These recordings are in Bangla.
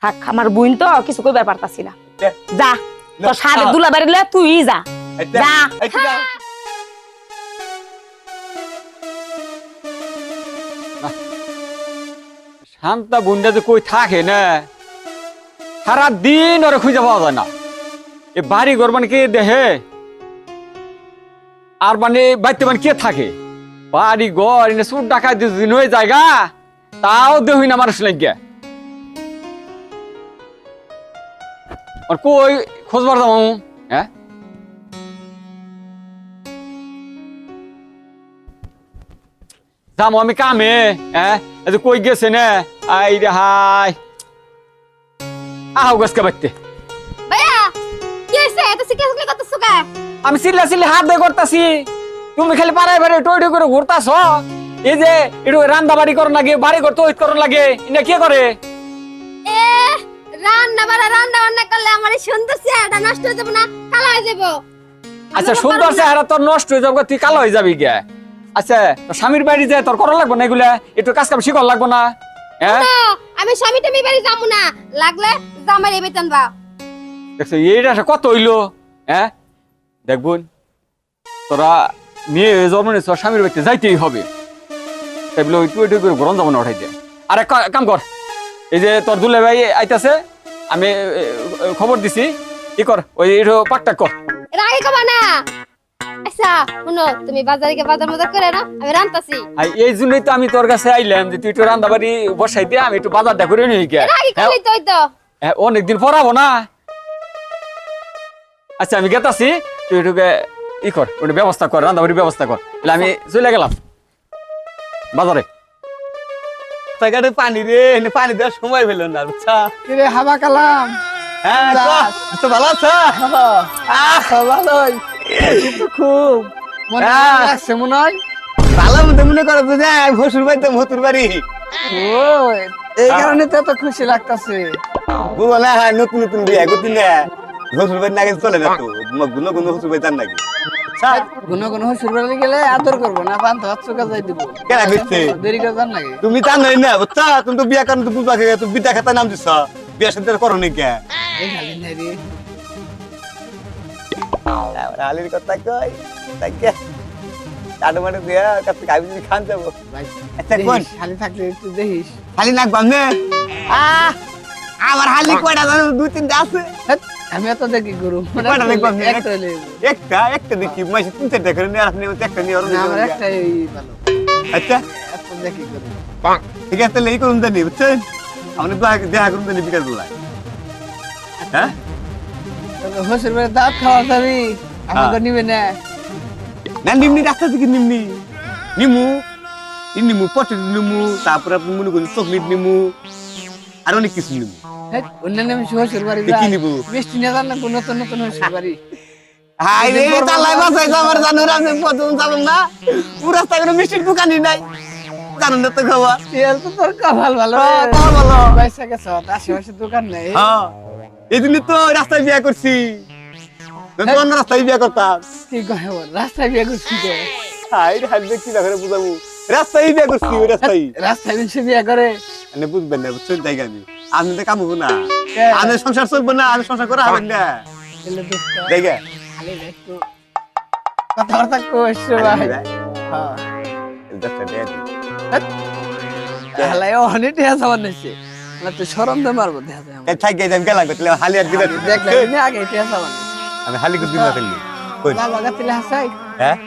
থাক আমার বোন তো কিছু কইবার পারতাছি না যা তোর সাথে দুলা বাড়িলে তুই যা যা শান্তা বুন্ডা যে কই থাকে না সারা দিন ওরা খুঁজে পাওয়া যায় না এ বাড়ি ঘর মানে কে দেখে আর মানে বাড়িতে মানে কে থাকে বাড়ি ঘর এনে সুর ডাকা দিন হয়ে জায়গা তাও দেখি না মানুষ লাগিয়া আর কই খোঁজবার যাবো হ্যাঁ যাবো আমি কামে হ্যাঁ কই গেছে না আই রে হাই আহ গাছকে বাড়তে আমি চিল্লা চিল্লি হাত দিয়ে করতেছি তুমি খালি পাড়ায় বাড়ি টই টই করে ঘুরতাছ এই যে একটু রান্না বাড়ি করো লাগে বাড়ি করতে ওই করো লাগে এটা কে করে রান্না বান্না করলে আমার সুন্দর চেহারাটা নষ্ট হয়ে যাবে না কালো হয়ে যাবো আচ্ছা সুন্দর চেহারা তোর নষ্ট হয়ে যাবে তুই কালো হয়ে যাবি গে আচ্ছা তোর স্বামীর বাড়ি যায় তোর করা লাগবে না এগুলা একটু কাজ কাম শিখর লাগবে না হ্যাঁ আমি স্বামী টামি বাড়ি যাবো না লাগলে জামাই বেতন দাও দেখছো এইটা কত হইলো হ্যাঁ দেখবুন তোরা মেয়ে জন্ম নিয়ে তোর স্বামীর বাড়িতে যাইতেই হবে তাই বলে ওই টুই টুই করে গরম যাবো না উঠাইতে আর এক কাম কর এই যে তোর দুলে ভাই আইতাছে আমি খবর দিছি কি কর ওই পাকটা কর রাগে কবা না আচ্ছা শুনো তুমি বাজারে গিয়ে বাজার মজার করে না আমি রান্তাছি এই জন্যই তো আমি তোর কাছে আইলাম যে তুই একটু রান্না বাড়ি বসাই দিয়ে আমি একটু বাজারটা করে নিই রাগে করলি তো ওই তো অনেকদিন পড়াবো না আচ্ছা আমি গেতাছি তুই একটু ই কর ওটা ব্যবস্থা কর রান্না বাড়ির ব্যবস্থা কর তাহলে আমি চলে গেলাম বাজারে টাকাতে পানি রে পানি দেওয়ার সময় পেল না বুঝছা কিরে হাবা কালাম হ্যাঁ তো ভালো আছো ভালোই খুব মনে লাগছে মনে হয় ভালো মনে করো তো যে ভসুর বাড়ি তো মতুর বাড়ি ওই এই কারণে তো এত খুশি লাগতাছে বুঝো না নতুন নতুন বিয়ে করতে না ভসুর বাড়ি নাকি চলে যেত গুনো গুনো ভসুর বাড়ি যান নাকি গুনো গুনো শ্বশুর বাড়ি গেলে আদর করবো না পান তো চোখা যাই দিব কেন বুঝছে দেরি করে যান নাকি তুমি জানোই না বুঝছা তুমি তো বিয়া কারণ তো বুঝবা তুমি বিদ্যা খাতা নাম দিছ বিয়া সাথে করো নি কে এই খালি নাই রে আলির কথা কই তাকে টাটো মাটো দিয়া কাছে খাবি খান যাবো আচ্ছা কোন খালি থাকলে একটু দেখিস খালি নাক বামনে আমার হালি কয়টা জানো দুই তিনটা আছে আমি এত দেখি গুরু কয়টা দেখবাম একটা একটা দেখি মাসে তিন চারটা করে নিয়ে আপনি একটা নিয়ে আমার একটাই ভালো আচ্ছা এত দেখি গুরু ঠিক আছে তাহলে এই করুন জানি বুঝছেন আপনি দেখা করুন জানি বিকাশ বেলায় হ্যাঁ শ্বশুর বাড়ি দাঁত খাওয়া যাবি আমাকে নিবে না না নিমনি রাস্তা থেকে নিমনি নিমু নিমু পটে নিমু তারপরে আপনি মনে করেন চকলেট নিমু আর অনেক কিছু নিমু অন্যান্য আমি শ্বশুর বাড়ি কি নিবো মিষ্টি না জানলে নতুন নতুন শ্বশুর বাড়ি হাই রে তালাই বাসাই আমার জানুর আমি প্রথম যাবেন না পুরো রাস্তা করে মিষ্টির দোকানই নাই জানেন না তো খাওয়া তেল তো তোর কপাল ভালো কপাল ভালো। পয়সা গেছে আশেপাশে দোকান নেই হ্যাঁ এই জন্য তো রাস্তায় বিয়ে করছি অন্য রাস্তায় বিয়ে করতাম কি কহে বল রাস্তায় বিয়ে করছি তো হাই রে হাই কি না করে বুঝাবো রাস্তায় বিয়ে করছি ওই রাস্তায় রাস্তায় মিশে বিয়ে করে মানে বুঝবেন না বুঝছেন জায়গা আমি তো কাম হবো না আমি সংসার চলবো না আমি সংসার করা হবেন না এলে দোস্ত জায়গা খালি একটু কথাবার্তা কইছ ভাই হ্যাঁ হালাই অনেক টিয়া সামান নিছে না তো শরম দে মারবো দেখা যায় থাকি আমি গেলাম তাহলে হালি আর দিবেন দেখলে না আগে টিয়া সামান আমি হালি করে দিবেন তাহলে কই না লাগা তিলে হাসাই হ্যাঁ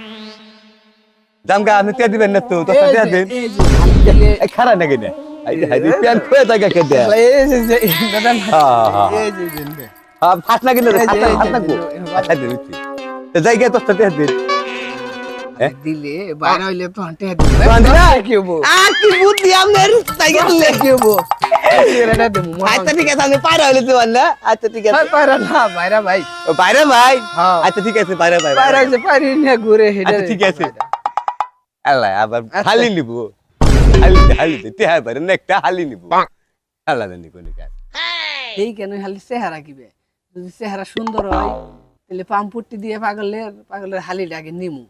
জামগা আপনি তে দিবেন না তো তো তে দেন এই যে হালি দিলে এই খারা নাকি না এই হাই প্যান খোয়া জায়গা কে দে এই যে দাদা হ্যাঁ এই যে জিন্দে ফাট না কিন্তু ফাট লাগবো আচ্ছা দিচ্ছি তো জায়গা তো তে দিন দিলে বাইরে হইলে তো হাঁটে দিবে বান্ধা কি হবো কি বুদ্ধি আপনার জায়গা দিলে কি হবো এরা দেবো আচ্ছা ঠিক আছে আমি পায়রা হইলে তো না আচ্ছা ঠিক আছে বাইরে না বাইরে ভাই বাইরে ভাই হ্যাঁ আচ্ছা ঠিক আছে বাইরে ভাই বাইরে যে পারি না ঘুরে হেডে আচ্ছা ঠিক আছে আল্লাহ আবার হালি নিব হালি তে হ্যাঁ বাইরে নেকটা হালি নিব আল্লাহ জানি কোন কাজ এই কেন খালি চেহারা কিবে যদি চেহারা সুন্দর হয় তাহলে পাম্পুটি দিয়ে পাগলের হালিটা আগে নিমু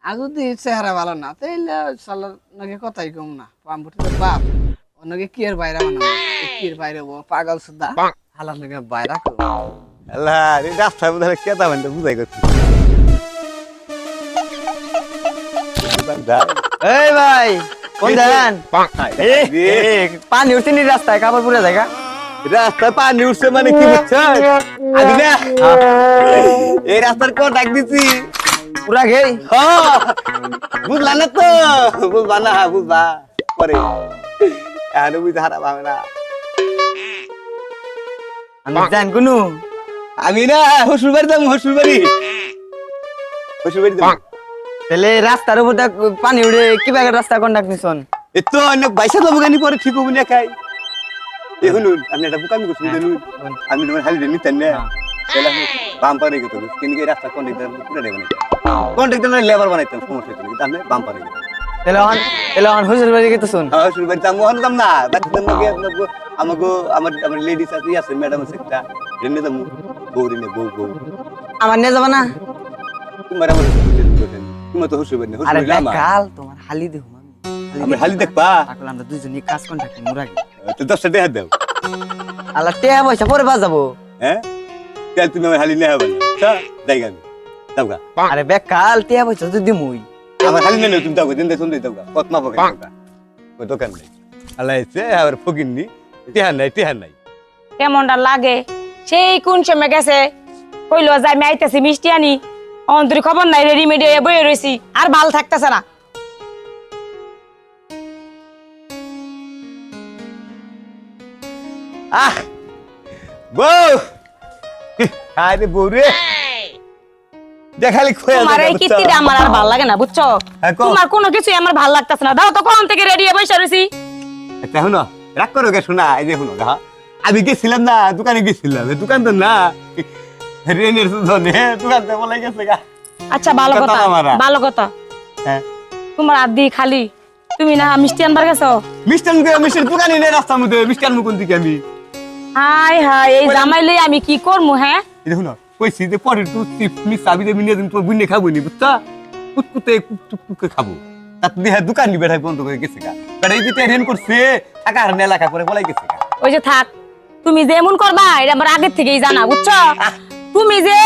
আর যদি চেহারা ভালো না তাহলে সালার নাকি কথাই কম না পাম্পুটি বাপ অন্যকে কি এর বাইরে বানাবো কি এর বাইরে পাগল সুদা হালার নাকি বাইরে আল্লাহ এই রাস্তায় বোধহয় কেতা মানে বুঝাই করছি এই ভাই কোন দেন পানি উঠছে নি রাস্তায় কাপড় পুরে জায়গা রাস্তায় পানি উঠছে মানে কি বুঝছো আমি না এই রাস্তার কোন ডাক দিছি পুরা গেই বুঝলা না তো বুঝবা না বুঝবা পরে আর বুঝতে হারা পাবে না আমি জান কোনু আমি না শ্বশুর বাড়ি যাবো শ্বশুর বাড়ি যাবো তাহলে রাস্তার উপর পানি উঠে কি ব্যাগের রাস্তা কন্ডাক্ট নিছন এ তো অনেক বাইসা যাবো গানি পরে ঠিক হবো না খাই এ শুনুন আপনি একটা বুকামি করছেন জানুন আমি তোমার হালি নিতেন না তাহলে আমি বাম পারে গেতো কিন্তু এই রাস্তা কন্ট্রাক্টর পুরো দেবেন কন্ট্রাক্টর লেবার বানাইতাম সমস্যা হতো কিন্তু আপনি বাম পারে গেতো তাহলে অন হুজুর বাড়ি গেতে শুন হ্যাঁ শ্বশুর বাড়ি যাবো হন যাম না বাড়িতে আমাকে আমাকে আমার লেডিস আছে ম্যাডাম আছে একটা রেনে যাবো বউ রেনে বউ আমার নিয়ে যাবা না তোমার আমার তোমার তো শ্বশুর বাড়ি না আরে শ্বশুর বাড়ি আমার কাল তোমার হালি দেখো আমি হালি দেখবা তাহলে আমরা দুজনই কাজ কন্ট্রাক্ট মুরাগি তো 10টা টাকা দাও আল্লাহ টেয়া পয়সা পরে বাজাবো হ্যাঁ তাহলে তুমি আমার হালি নেই হবে না জায়গা আমি দাওগা আরে বেকাল টেয়া পয়সা তো দিমুই আমার হালি নেই তুমি দাওগা দিন শুনতে দাওগা কত মা পকে দাওগা ওই দোকান নেই আল্লাহ এসে আর ফকিননি টিহান নাই কেমনটা লাগে সেই কোন সময় গেছে কইলো যে আমি আইতেছি মিষ্টি আনি অন্তরি খবর নাই রেডিমেডে বয়ে রয়েছি আর ভাল থাকতেছে না আহ বউ আরে বউ রে দেখালি খোয়া তোমার এই কীর্তিটা আমার আর ভাল লাগে না বুঝছো হ্যাঁ, কও। তোমার কোনো কিছু আমার ভাল লাগতেছে না দাও তো কোন থেকে রেডি হয়ে বসে রয়েছি এটা শুনো রাগ করো গে শোনা এই যে শুনো হ্যাঁ আমি গেছিলাম না দোকানে গেছিলাম দোকান তো না রেনের সুধনে দোকান তো বলে গেছে গা আচ্ছা ভালো কথা ভালো কথা হ্যাঁ তোমার আদি খালি তুমি না মিষ্টি আনবার গেছো মিষ্টান দোকানে নেই রাস্তার মধ্যে মিষ্টান কোন দিকে আমি হাই হাই এই জামাইলে আমি কি করবো হ্যাঁ এই দেখুন কইছি যে পরে টু চিপস চাবি দেবি নিয়ে তুমি তোমার বুনে খাবো নি বুঝছা কুতকুতে টুকটুকে খাবো তার দেহে দোকান নি বেঠাই বন্ধ করে গেছে গা বেটা এই যে ট্রেন করছে টাকা আর এলাকা করে বলাই গেছে গা ওই যে থাক তুমি যেমন করবা এটা আমার আগের থেকেই জানা বুঝছো তুমি যে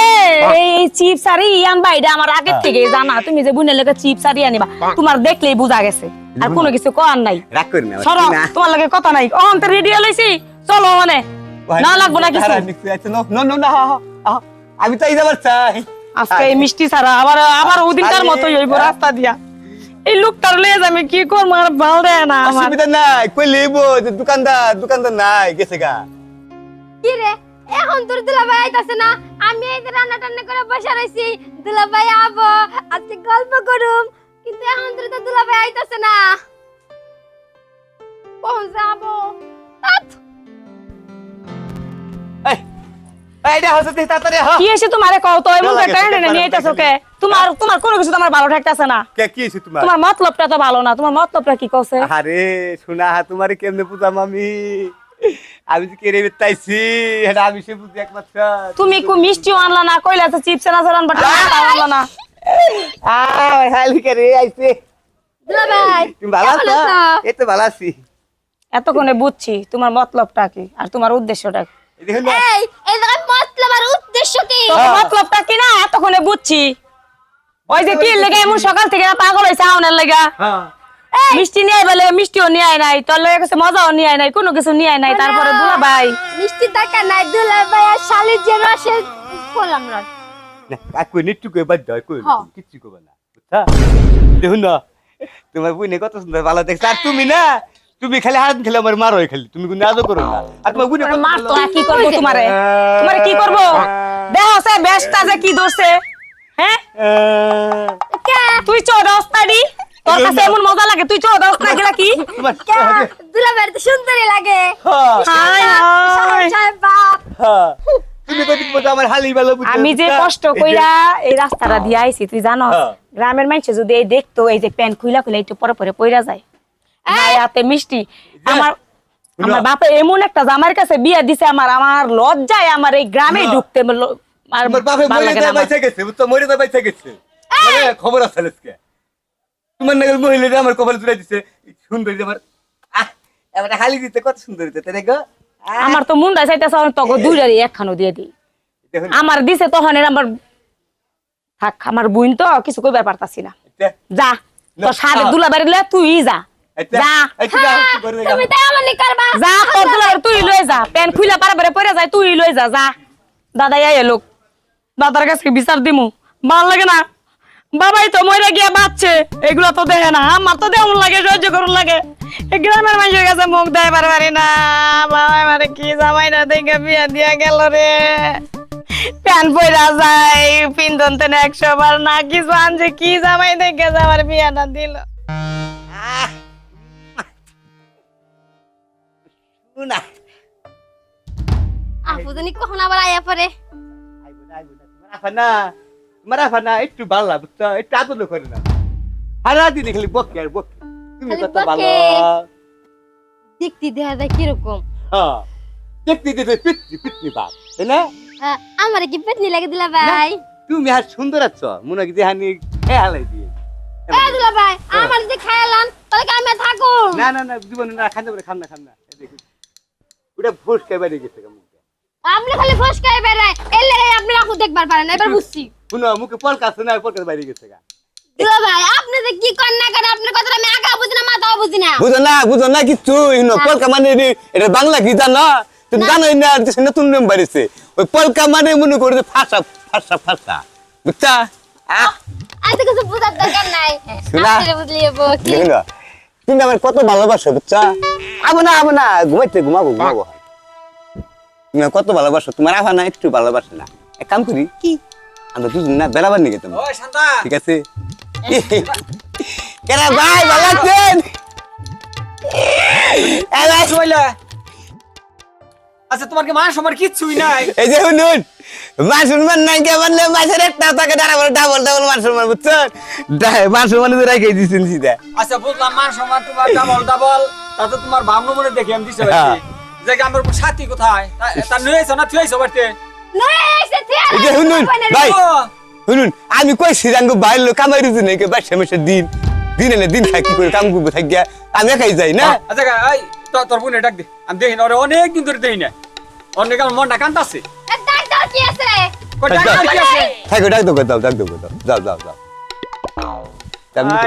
এই চিপস আর আনবা এটা আমার আগের থেকেই জানা তুমি যে বুনের লেগে চিপস আর আনিবা তোমার দেখলেই বোঝা গেছে আর কোনো কিছু করার নাই রাগ করি না সরো তোমার লাগে কথা নাই অন্ত রেডি হইছি চলো মানে না লাগবো না কিছু আমি তাই যাবার চাই আজকে এই মিষ্টি ছাড়া আবার ওদিনকার মতোই হইব রাস্তা দিয়া এই লোকটার লেজ আমি কি করবো আর ভাল দেয় না আমার অসুবিধা নাই কই লেবো যে দোকানদার নাই গেছে গা কি রে এখন তোর দুলাভাই আইতাছে না আমি এই যে রান্না টান্না করে বসে রইছি দুলাভাই আবো আজকে গল্প করুম কিন্তু এখন তোর তো দুলাভাই আইতাছে না কোন যাবো এইটা হচ্ছে তাড়াতাড়ি কি এসে তোমারে কও তো এমন একটা টেনে নিয়ে আইতাছো কে তোমার কোনো কিছু তোমার ভালো ঠেকতাছে না কে কি হইছে তোমার তোমার মতলবটা তো ভালো না তোমার মতলবটা কি কইছে আরে শোনা তোমারে কেমনে বুঝাম আমি যে কেড়ে বেতাইছি এটা আমি সে বুঝি একমাত্র তুমি কো মিষ্টিও আনলা না কইলা তো চিপস না সরান বাটা আনলা না হালি করে আইছে দুলাভাই তুমি ভালো আছো এই তো ভালো আছি এতক্ষণে বুঝছি তোমার মতলবটা কি আর তোমার উদ্দেশ্যটা কি এই দেখুন এই এই জায়গায় মতলব আর উদ্দেশ্য কি তোমার মতলবটা কি না এতক্ষণে বুঝছি ওই যে কি লেগে এমন সকাল থেকে পাগল হইছে আউনের লাগা হ্যাঁ মিষ্টি নিয়ে বলে মিষ্টিও নিয়ে আয় নাই তোর লগে কাছে মজাও নিয়ে আয় নাই কোনো কিছু নিয়ে আয় নাই তারপরে দুলা ভাই মিষ্টি টাকা নাই দুলাভাই আর শালির যে রসে করলাম না না কাকু নিট্টু কই বাদ দাও কই হ্যাঁ। কিচ্ছু কইবা না বুঝছা দেখুন না তোমার বুইনে কত সুন্দর ভালো দেখছ আর তুমি খালি হাত খেলে আমার মারো খালি তুমি কোনো আজও করো না আর তোমার বুইনে কত মার তো আর কি করবো তোমারে তোমারে কি করবো দেহ সে বেশটা যে কি ধরছে হ্যাঁ তুই চোর রাস্তাডি তোর কাছে এমন মজা লাগে তুই চোর রাস্তা গেলা কি তোমার দুলাভাই তো সুন্দরই লাগে হাই হাই সাহেব বাপ হ্যাঁ তুমি কত মজা আমার হালি ভালো বুঝছো আমি যে কষ্ট কইরা এই রাস্তাটা দিয়ে আইছি তুই জানো হ্যাঁ। গ্রামের মানুষ যদি এই দেখতো এই যে প্যান্ট খুইলা একটু পরে পরে পইরা যায় হাতে মিষ্টি আমার বাপে এমন একটা জামার কাছে বিয়ে দিছে আমার লজ্জায় আমার এই গ্রামে ঢুকতে আর আমার বাপে ভাল মরে লাগে না যায় আমার। বাইচা গেছে বুঝছো মরে যায় বাইচা গেছে মানে খবর আছে আজকে তোমার নাগাল মহিলা আমার কপালে জুড়াই দিছে সুন্দরী আমার এবারে হালি দিতে কত সুন্দর হইতো দেখো আমার তো মুন্ডা চাইতেছে তোকে দুইটারই একখানো দিয়ে দিই দেখুন আমার দিছে তখন আমার থাক আমার বোন তো কিছু কইবার পারতাছি না যা তোর সাথে দুলা বাড়িলে তুই যা যা তুমি তো এমনই করবা যা তোর দুলা বাড়ি তুই লই যা প্যান খুইলা পারে পরে যায় তুই লই যা যা দাদা আইয়ে লোক দাদার কাছে বিচার দিমু ভাল লাগে না বাবাই তো মরে গিয়া বাচ্চে এগুলো তো দেখে না আমার তো দেমন লাগে সহ্য করুন লাগে এই গ্রামের মানুষের কাছে মুখ দেয় পারি না বাবা মানে কি জামাই না দেখে বিয়া দিয়া গেল রে প্যান পয়রা যায় পিন্দন তেন 100 বার না কিছু আনছে কি জামাই দেখে আমার বিয়াটা দিল না আপু জানি কখন আবার আয়া পড়ে তোমার আফানা একটু ভালো বুঝছো একটু আদর করে না সারা দিন খালি বকে আর বকে তুমি খালি কত বকে। ভালো দেখতে দেখা যায় কিরকম হ্যাঁ দেখতে দেখতে পিটনি বাপ তাই না আমার কি পেতনি লাগে দিলা ভাই তুমি আর সুন্দর আছো মনে হয় দেহানি খেয়ালাই দিয়ে এ দিলা ভাই আমার যদি খাইলাম তাহলে কি আমি থাকো না না না জীবন না খান্না করে খান্না ওটা ভোজ কে বেরিয়ে গেছে মুখে আপনি খালি ফসকাই বেড়ায় এলে আপনি রাখু দেখবার পারেন না এবার বুঝছি শুনো মুখে পলকা আছে না পলকা বাইরে গেছে গা দিলা ভাই আপনি যে কি করেন না করেন আপনার কথাটা আমি আগা বুঝি না মাথাও বুঝি না বুঝো না কিছু ইনো পলকা মানে এটা বাংলা কি জানো তুমি জানো না দেশে নতুন নিয়ম বাড়িছে ওই পলকা মানে মনে করে যে ফাঁসা বুঝছা আজ কিছু বুঝার দরকার নাই শোনা। আপনি বুঝলি যাবো কি দেখো তুমি আমার কত ভালোবাসো বুঝছা আবো না ঘুমাবো তুমি আমার কত ভালোবাসো তোমার আফা না একটু ভালোবাসে না এক কাম করি কি আমরা দুজন না বেড়াবার নিয়ে গেতাম ওই শান্তা ঠিক আছে কেন ভাই ভালো আছেন চলে আচ্ছা তোমার কি মান সম্মান কিচ্ছুই নাই এই যে শুনুন মান সম্মান নাই কে বললে মাছের একটা তাকে ডাবল মান সম্মান বুঝছেন মান সম্মান রেখে দিচ্ছেন সিধা আচ্ছা বুঝলাম মান সম্মান তোমার ডাবল তাতে তোমার ভাবনা মনে দেখে আমি দিছে হ্যাঁ। যে আমার সাথী কোথায় তার নয়েছ না তুইছ বাড়তে নয় এসে এই যে শুনুন ভাই শুনুন আমি কই সিরাঙ্গ বাইর লোক কামাই রুজি নেই কে বাসা মেশে দিন এনে দিন খাই কি করে কাম করবো থাকি আমি একাই যাই না আচ্ছা এই তোর বোনে ডাক দে আমি দেখি না ওরে অনেক দিন ধরে দেখি না অনেক আমার মনটা কান্তাছে ডাক্তার কি আছে কই ডাক কি আছে থাকো ডাক দেবো যাও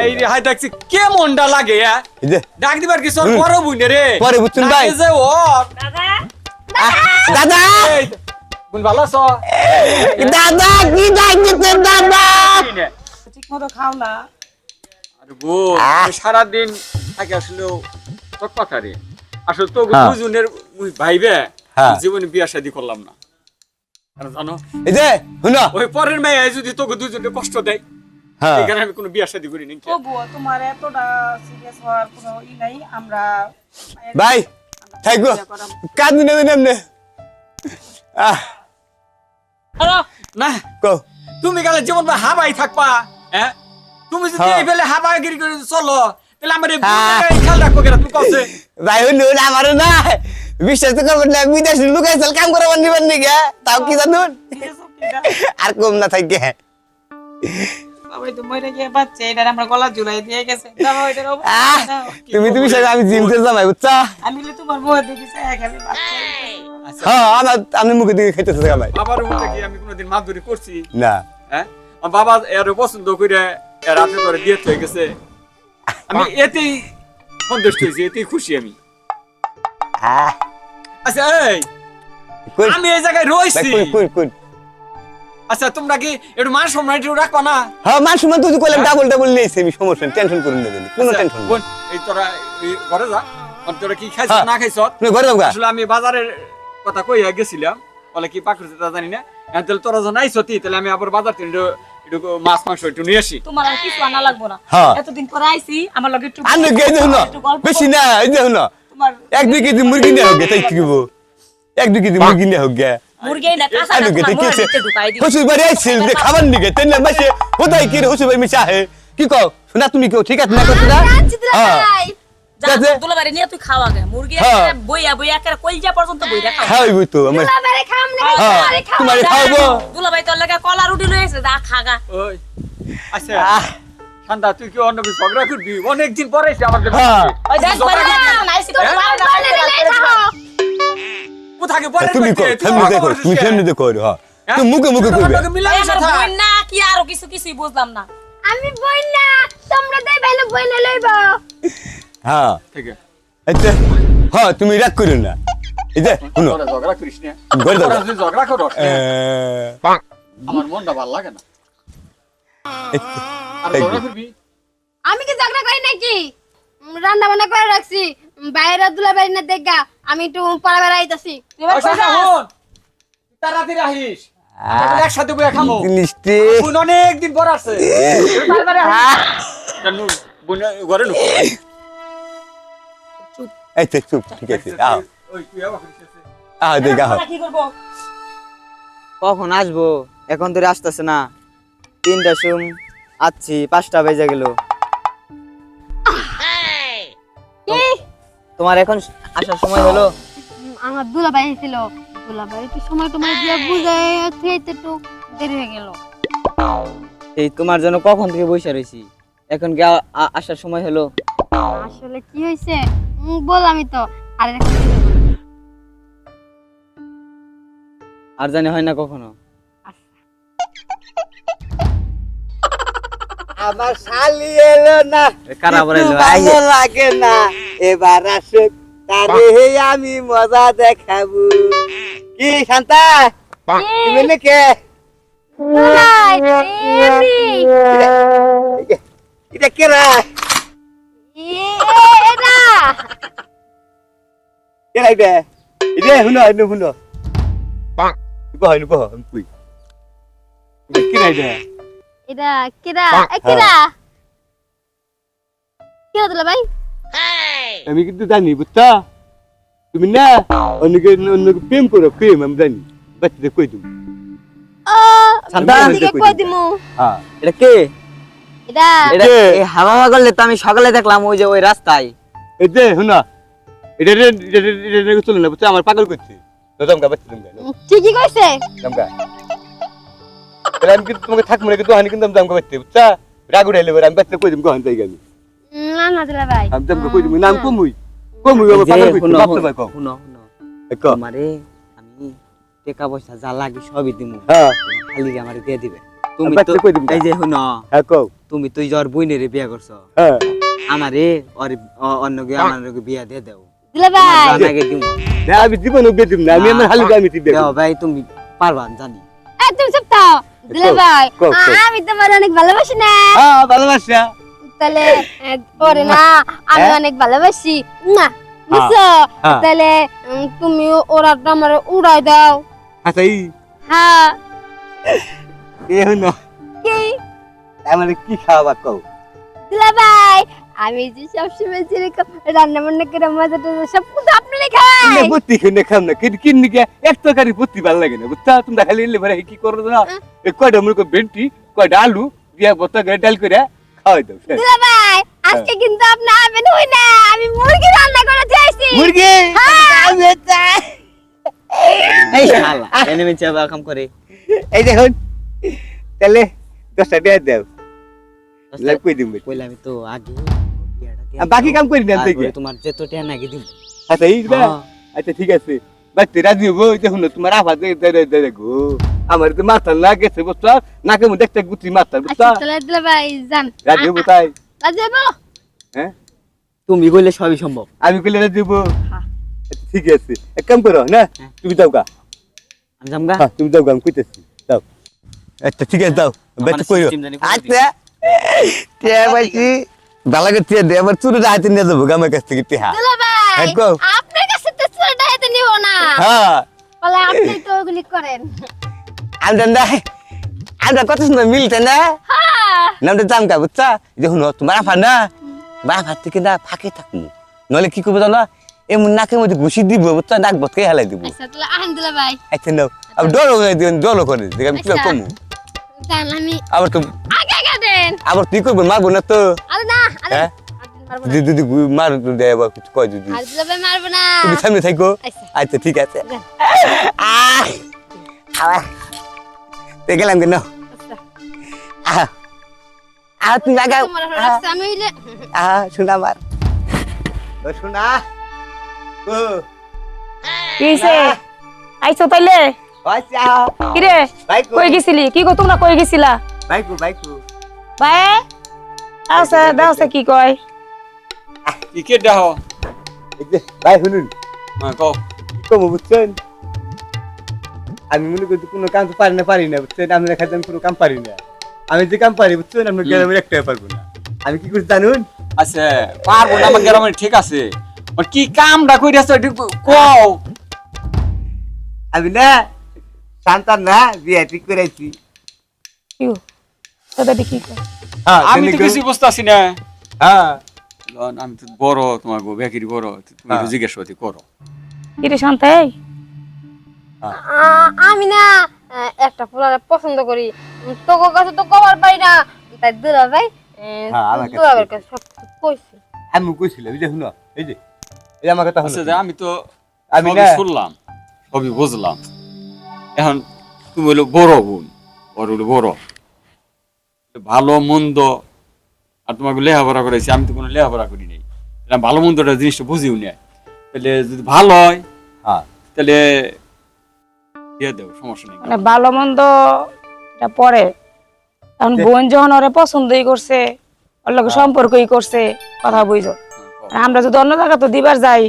এই রে হাই দেখছি কে মনটা লাগে এই যে ডাক দিবার কি সর বড় বুনে রে পরে বুঝছেন ভাই? যে ও দাদা এই বুন ভালো আছো দাদা কি ডাক দিচ্ছেন দাদা ঠিক মতো খাও না আরে বোন সারা দিন থাকে আসলে তোর কথা রে আসলে তো হ্যাঁ। দুজনের ভাইবে হ্যাঁ। জীবনে বিয়া শাদী করলাম না আর জানো এই যে শুনো ওই পরের মেয়ে যদি তোকে দুজনকে কষ্ট দেয় হ্যাঁ এই কারণে আমি কোনো বিয়া শাদী করি নি তবুও তোমার এতটা সিরিয়াস হওয়ার কোনো ই নাই আমরা ভাই থাকো কাজ নেবেন এমনি না কো তুমি গেলে জীবন হাবাই থাকবা হ্যাঁ তুমি যদি হ্যাঁ। এই ফেলে হাবাগিরি করে চলো তাহলে আমার এই হ্যাঁ। বুড়োটাকে খেয়াল রাখবো কেন তুমি কছে ভাই শুনুন আমার না বিশ্বাস তো করবেন না বিদেশে লুকাইছিল কাম করাবার নিবেন নি গে তাও কি জানুন আর কম না থাকে বাবাই তো মরে গিয়ে বাচ্চা এটা আমরা গলা ঝুলাই দিয়ে গেছে দাও এটার অবস্থা তুমি বিষয় আমি জিমতে যাবাই বুঝছা আমি বলি তোমার বউ দেখিছে এখানে বাচ্চা হ্যাঁ আমি মুখে দিকে খেতে থাকা ভাই বাবার উপরে কি আমি কোনোদিন মাদুরি করছি না হ্যাঁ আমার বাবা এর পছন্দ করে এর আপনি করে দিয়ে হয়ে গেছে আমি এতেই সন্তুষ্ট হয়েছি এতেই খুশি আমি আহ, আচ্ছা এই কই আমি এই জায়গায় ভাই, রয়েছি কই আচ্ছা তোমরা কি একটু মান সম্মান একটু রাখবা না হ্যাঁ মান সম্মান তুই কইলাম ডাবল নিয়েছি আমি সমস্যা টেনশন করুন না কোনো আচ্ছা, টেনশন বোন, এই তোরা এই ঘরে যা আর তোরা কি খাইছ হ্যাঁ। না খাইছ তুমি ঘরে যাও গা আসলে আমি বাজারের কথা কইয়া গেছিলাম বলে কি পাকুড়তে তা জানি না এখন তাহলে তোরা যখন আইসতি তাহলে আমি আবার বাজার থেকে একটু মাছ মাংস একটু নিয়ে আসি তোমার আর কিছু আনা লাগবো না হ্যাঁ। এতদিন পরে আইছি আমার লগে একটু আনু গে দেখুন একটু গল্প বেশি না এই দেখুন তোমার 1-2 কেজি মুরগি নিয়ে হোক গে তাই কি গো 1-2 কেজি মুরগি নিয়ে হোক গে মুরগি না কাঁচা আনু গে তোমার ঠিক ঘরের আছে ভিতরে ঢুকাই দিই হুসুর বাড়ি আইছিল যে খাবার নিগে তেন মাসে কোথায় কি হুসুর বাড়ি মিশা হে কি কও শোনা তুমি কেউ ঠিক আছে না করতে না জানছি দিলা হ্যাঁ। ভাই যা আছে? দুলাবাড়ি নিয়ে তুই খাওয়া গে মুরগি হ্যাঁ। একটা বইয়া একটা কলজা পর্যন্ত বইরা খাও খাওয়াইবো তো আমার দিলা ভাই খাম না হ্যাঁ তোমারে খাও তোমারে খাওয়াবো দুলাবাড়ি তোর লাগে কলা রুটি লই এসে যা খাগা ওই আচ্ছা আহ, ঠান্ডা তুই কি অন্য কিছু ঝগড়া করবি অনেকদিন পরে এসে আমার কাছে হ্যাঁ। ওই দেখ ঝগড়া করবি? নাইছি তো হ্যাঁ? পারে না বলে দিলে থাকো। কোথাকে বলে তুমি কর ফ্যামিলি দেখো তুমি ফ্যামিলি দেখো হ্যাঁ তুমি মুখে মুখে কইবে মিলামিশা থাক না কি আরো কিছু কিছুই বুঝলাম না আমি বই না তোমরা দেই ভাইলে বই না লইবা হ্যাঁ ঠিক আছে আচ্ছা হ্যাঁ তুমি রাগ করো না এই যে শুনো তোরা ঝগড়া করিস না ঘরে দাও। তোরা যদি ঝগড়া করস না, এ, আমার মনটা ভালো লাগে না আর এই যে। ঝগড়া করবি আমি কি ঝগড়া করি নাকি রান্না বান্না করে রাখছি বাইরে দুলাভাই না দেখা আমি একটু পড়া বেড়াইতাছি আচ্ছা হন তাড়াতাড়ি আহিস তাহলে একসাথে বইয়া খামো জিনিসটি বোন অনেক দিন পর আসছে জানু বোন ঘরে ঢুক আচ্ছা চুপ ঠিক আছে আও ওই তুই আবার করিস দেখা হয় কি করবো কখন আসবো এখন ধরে আসতেছে না 3টার সময় আসছি 5টা বেজে গেল কি তোমার এখন আসার সময় হলো আমার দুলাভাই ছিল দুলাভাই একটু সময় তোমার দিয়ে বুঝাই খেতে একটু দেরি হয়ে গেল এই তোমার জন্য কখন থেকে বসে রয়েছি এখন কি আসার সময় হলো আসলে কি হয়েছে বললামই তো আরে আর জানি হয় না কখনো আমার শালি এলো না কারা বলে একটু ভালো লাগে না এবার আসুক তারে আমি মজা দেখাবো কি শান্তা তুমি নাকি দুলাভাই এমনি এটা কেরা এটা কেরা এটা এটা শুনো শুনো শুনো কহ কহ আমি কই এটা কেরা এটা এটা কিরা কিরা কিরা দুলাভাই আমি কিন্তু জানি বুঝছা তুমি না অন্যকে প্রেম করো প্রেম আমি জানি বাচ্চাদের কই তুমি ও শান্তা দিকে কই দিমু হ্যাঁ এটা কে এটা এটা এই হাওয়া করলে তো আমি সকালে দেখলাম ওই যে ওই রাস্তায় এই যে শুনো এটা চলে না বুঝছো আমার পাগল করছে তো দমকা বাচ্চা দমকা ঠিকই কইছে দমকা তাহলে আমি কিন্তু তোমাকে থাকবো না কিন্তু আমি কিন্তু দমকা বাচ্চা বুঝছা রাগ উঠাইলে আমি বাচ্চা কই দিম কখন তাই আমি না না দুলাভাই আমি দমকা কই দিম নাম কমুই আমার এই যে, পাগল করছে শুনো, বাপটা ভাই কম শুনো শুনো কম আমারে আমি টাকা পয়সা যা লাগে সবই দিমু হ্যাঁ খালি আমারে দিয়ে দিবে তুমি বাচ্চা তো কই দিমু এই যে শুনো হ্যাঁ কও তুমি তুই জ্বর বইনের বিয়া করছো হ্যাঁ আমারে অন্যকে আমার বিয়া দিয়ে দাও দুলাভাই জান আগে দিমু না আমি জীবন উবে দিম না আমি আমার হালি আমি দিবে দেও ভাই তুমি পারবা জানি এই তুমি চুপ থাও দুলাভাই কও, কও। আমি তোমার অনেক ভালোবাসি না হ্যাঁ ভালোবাসা তাহলে ওরে না আমি অনেক ভালোবাসি না বুঝছো হ্যাঁ। তাহলে তুমি ওরা আমার উড়াই দাও আচ্ছা এই হ্যাঁ হইলো কি আমার কি খাওয়া কও দুলাভাই আমি যে সবসময় যেরকম রান্না বান্না করে মজা টজা সব কিছু আপনারই খাই বুদ্ধি কিনে খাম না কিন্তু কিনে গিয়ে এক তরকারি বুদ্ধি ভালো লাগে না বুঝছা তোমরা খালি এলে ভরে কি করো না এই কয়টা মনে করো ভেন্টি কয়টা আলু দিয়া বত্তা করে ডাল করে খাওয়াই দাও শেষ। দুলাভাই আজকে কিন্তু আপনি আবেন হই না আমি মুরগি রান্না করে দিয়েছি মুরগি এই শালা এনে মিছে কাম করে এই দেখুন তাহলে 10টা দিয়ে দাও লাগ কই দিম কইলা আমি তো আগে বিয়াটা দিয়ে বাকি কাম করি না তারপরে থেকে তোমার যে তো টেন আগে দিব আচ্ছা এই না হ্যাঁ। আচ্ছা ঠিক আছে বাচ্চা রাজি হবো দেখুন তোমার আফা দে গো আমার তো মাথা না গেছে বুঝছো নাকে মধ্যে একটা গুটি মাথা বুঝছো আচ্ছা তাহলে দুলাভাই যান রাজি হবো তাই রাজি হবো হ্যাঁ তুমি কইলে সবই সম্ভব আমি কইলে রাজি হবো হ্যাঁ। আচ্ছা, ঠিক আছে এক কাম করো না হ্যাঁ। তুমি যাও গা আমি জামগা হ্যাঁ তুমি যাও গা আমি কইতেছি যাও আচ্ছা ঠিক আছে যাও বাচ্চা কইরো system জানি করে আচ্ছা টিয়া পাইছি দালাকে টিয়া দে আমার চুরি হাতে নিয়ে যাবো আমার কাছ থেকে টিয়া দুলাভাই হ্যাঁ, কও। আপনার কাছে তো চুলটা হাতে নিব না হ্যাঁ বলে আপনি তো ওগুলি করেন আমরা কত সুন্দর মিলতে না হ্যাঁ নামটা জামকা বুঝছা দেখুন তোমার আফা না বাফার থেকে না ফাঁকে থাকবো নলে কি করবো জানো এমন নাকের মধ্যে ঘুষি দিব বুঝছা নাক বতকে হেলাই দিব আচ্ছা তাহলে আহেন দুলাভাই আচ্ছা নাও আবার ডলো করে দেখ আমি কিভাবে কমু জান আমি আবার তো আগে আগে দেন আবার তুই করবো মারবো না তো আরে না আরে হ্যাঁ? আপনি মারবো না যদি মার দে আবার কিছু কয় যদি আর দুলাভাই মারবো না তুমি সামনে থাকো আচ্ছা। আচ্ছা ঠিক আছে গেলাম কেন আচ্ছা তুমি লাগাও তোমার এখন রাখছে, আমি হইলে শোনা আমার ও শোনা ও কি হইছে আইছো তাইলে আচ্ছা কি রে বাইকু কই গেছিলি কি গো তোমরা কই গেছিলা বাইকু বাইকু ভাই দাওছে কি কয় কি কে দেহ এই যে ভাই শুনুন কও কম বুঝছেন আমি মনে করি কোনো কাম তো পারি না বুঝছেন আমি খাইতে আমি কোনো কাম পারি না আমি যে কাম পারি বুঝছেন আপনার গ্রামের একটাই পারবো না আমি কি করছি জানুন আচ্ছা পারবো না আমার গ্রামে ঠিক আছে কি কামটা কইরাছো একটু কও আমি না শান্তার না বিয়ে ঠিক করেছি কি দাদা কি কয় হ্যাঁ আমি তো কিছু বুঝতাছি না হ্যাঁ আমি তো বড় তোমার গো বেকিরি বড় তুমি একটু জিজ্ঞেস করো কি রে শান্তাই আমি না একটা ফুলারে পছন্দ করি তোকে কাছে তো কবার পাই না তাই দুলা ভাই আমার কাছে দুলা ভাইয়ের কাছে সব কিছু কইছি আমি কইছিলাম এই যে শুনো এই যে এই আমার কথা আচ্ছা শুনো আমি তো আমি সবই না শুনলাম সবই বুঝলাম এখন তুমি হলো বড় বোন ওর হলো বড় ভালো মন্দ আর তোমাকে লেখাপড়া করেছি আমি তো কোনো লেখাপড়া করি নাই ভালো মন্দটা জিনিসটা বুঝিও না তাহলে যদি ভালো হয় হ্যাঁ তাহলে দিয়ে দেও সমস্যা নেই মানে ভালো মন্দ এটা পরে এখন বোন যখন ওরে পছন্দই করছে ওর লগে সম্পর্কই করছে কথা বুঝো আর আমরা যদি অন্য জায়গা তো দিবার যাই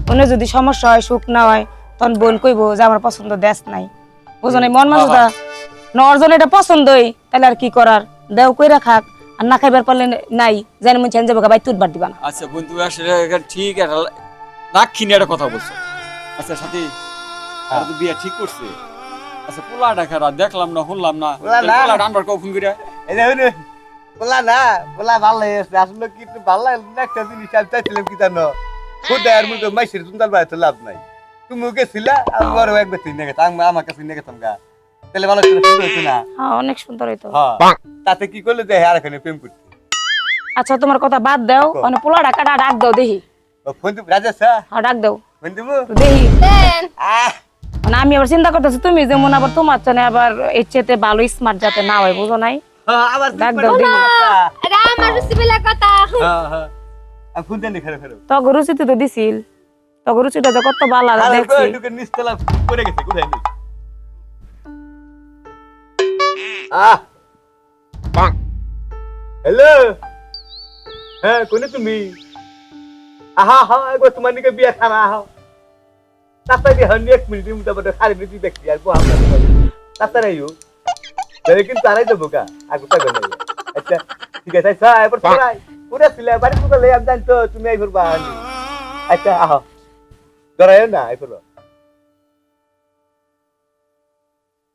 অন্য যদি সমস্যা হয় সুখ না হয় তখন বোন কইবো যে আমার পছন্দ দেশ নাই বুঝো নাই মন মানুষটা নজন এটা পছন্দই তাহলে আর কি করার দেও কইরা খাক আর না খাইবার পারলে নাই জানি মন চেঞ্জ যাবে ভাই তুটবার দিবা না আচ্ছা বোন তুমি আসলে এটা ঠিক একটা রাক্ষিনি একটা কথা বলছো আচ্ছা সাথী আর তো বিয়ে ঠিক করছে আচ্ছা পোলাটা খারা দেখলাম না শুনলাম না পোলা না। পোলাটা আনবার কখন করে এই যে শুনুন বলা না বলা ভালো হয়েছে আসলে কি একটু ভালো লাগলো না একটা জিনিস আমি চাইছিলাম কি জানো খুদার মুখে মাইসের তুন্দার বাড়িতে লাভ নাই তুমি গেছিলা আমি বড় একবার তুই নিয়ে গেতাম আমার কাছে নিয়ে গেতাম গা তাহলে ভালো ছিল সুন্দর হইতো না হ্যাঁ অনেক সুন্দর হইতো হ্যাঁ তাতে কি করলে যে আর এখানে প্রেম করতে আচ্ছা তোমার কথা বাদ দাও মানে পোলা ডাকাটা ডাক দাও দেখি ফোন তুমি রাজা স্যার হ্যাঁ ডাক দাও ফোন দিব তো দেখি দেন মানে আমি আবার চিন্তা করতেছি তুমি যেমন আবার তোমার চানে আবার এর চেয়ে ভালো স্মার্ট যাতে না হয় বুঝো নাই আবার ডাক দাও দেখি এটা আমার রুচিবেলা কথা হ্যাঁ হ্যাঁ আমি ফোন দেন খেলো খেলো তো রুচিতে তো দিছিল তো রুচিটা তো কত ভালো দেখছি নিচতলা করে গেছে কোথায় নেই হ্যালো হ্যাঁ কোনে তুমি আহা হা একবার তোমার নিকে বিয়া খানা আহা তাড়াতাড়ি হন এক মিনিট মধ্যে আমাদের সাড়ে মিনিট দেখছি আর বহাম তাড়াতাড়ি তাহলে কিন্তু তারাই দেবো কা আগে পাগল নাই আচ্ছা ঠিক আছে আচ্ছা এবার তোরাই পুরা ছিল বাড়ি কোথায় লই আমি জানতো তুমি আই করবা আচ্ছা আহা ধরায় না আই করবা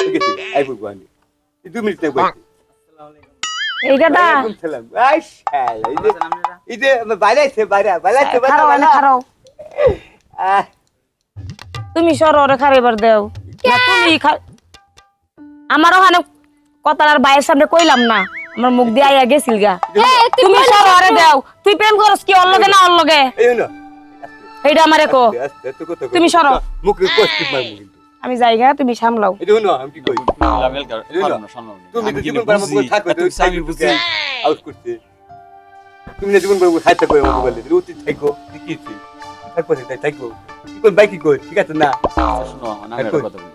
ঠিক আছে আই করবা আমি 2 মিনিট লাগবে এই গাদা ওয়ালাইকুম সালাম আই শালা এই যে বাইরে আছে বাইরে বাইরে আছে খারাও এনে খারাও আহ তুমি সরো ওরে খারাইবার দেও না তুমি আমার ওখানে কথা আর বাইরের সামনে কইলাম না আমার মুখ দিয়ে আইয়া গেছিল গা তুমি সরো ওরে দেও তুই প্রেম করস কি ওর লগে না ওর লগে এই হলো এইটা আমারে কো আস্তে তো কত তুমি সরো মুখ কষ্ট মারমু কিন্তু আমি যাইগা তুমি সামলাও এই হলো আমি কি কই তুমি তো জীবন পর আমাকে থাকো আমি বুঝি আউট করতে তুমি না জীবন পর খাইতে কই আমাকে বলে রুটি থাকো কি কি থাকো থাকো কি কোন বাইক কি কই ঠিক আছে না শোনো আমি একটা কথা বলি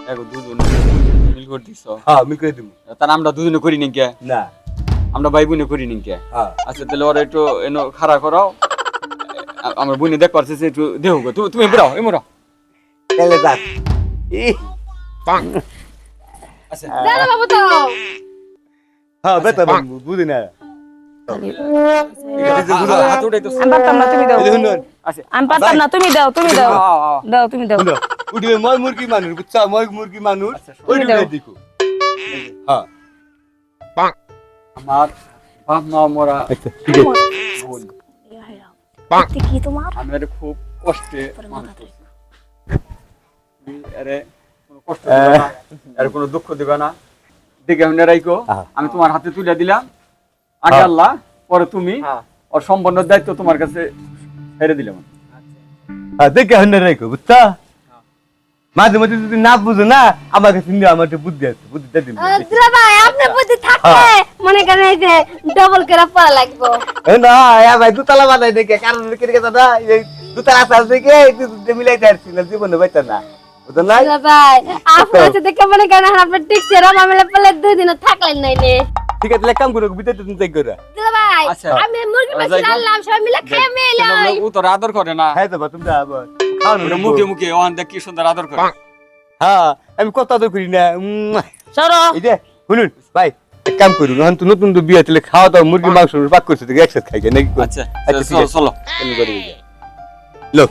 দেখো দুজন মিল করে দিছ হ্যাঁ আমি কই দিমু তার আমরা দুজনে করি নি কে না আমরা ভাই বোনে করি নি কে হ্যাঁ আচ্ছা তাহলে ওরা একটু এনো খাড়া করাও আমার বোনে দেখ পারছে একটু দেহ গো তুমি বুড়াও এমরাও তাহলে যাক ই আচ্ছা দাদা বাবু তো হ্যাঁ বেটা বাবু বুঝি না হাত উঠাই তো আমি পারতাম না তুমি দাও এই দেখুন আচ্ছা আমি পারতাম না তুমি দাও তুমি দাও দাও তুমি দাও শুনো উঠবে মই মুরগি মানুষ বুঝছা মই মুরগি মানুষ ওই তুমি দাও। দেখো হ্যাঁ আমার বাপ মা মরা আচ্ছা ঠিক আছে বোন কি তোমার আমি আরে খুব কষ্টে মানুষ করছি তুমি আরে কোনো কষ্ট দিবা না আর কোনো দুঃখ দিবা না দেখে আমি রাইকো আমি তোমার হাতে তুলে দিলাম আগে আল্লাহ পরে তুমি ওর সম্পূর্ণ দায়িত্ব তোমার কাছে ছেড়ে দিলাম হ্যাঁ দেখে হন্ডে রাখো বুঝছা মাঝে মাঝে যদি না বুঝো না আমাকে চিনি আমার একটা বুদ্ধি আছে বুদ্ধিটা দিন দুলা ভাই আপনার বুদ্ধি থাকলে মনে করেন এই যে ডবল করে পড়া লাগবো না ভাই দুতলা বানাই দেখে কারণ কেটে গেছে না এই দুতলা আসার দেখে মিলাইতে পারছি না জীবনে বাইতে না বুঝলেন না দুলা ভাই আপনার সাথে দেখে মনে করেন আপনার ঠিক সেরকম আমি পড়লে 2 দিন থাকলেন নাইলে ঠিক আছে কাম করো বিতে তুমি তাই করো দুলা ভাই আচ্ছা। আমি মুরগি মাছ যাই গো। আনলাম সবাই মিলে খেয়ে মেলাই ও তোর আদর করে না হ্যাঁ তো তুমি আবার খাওয়ানো ওটা মুখে মুখে ওখান দেখ কি সুন্দর আদর করে হ্যাঁ আমি কত আদর করি না সরো এই যে শুনুন ভাই এক কাম করুন এখন তো নতুন তো বিয়ে তাহলে খাওয়া দাওয়া মুরগি মাংস পাক করছে দেখে একসাথে খাই নাকি আচ্ছা আচ্ছা ঠিক চলো আছে চলো লোক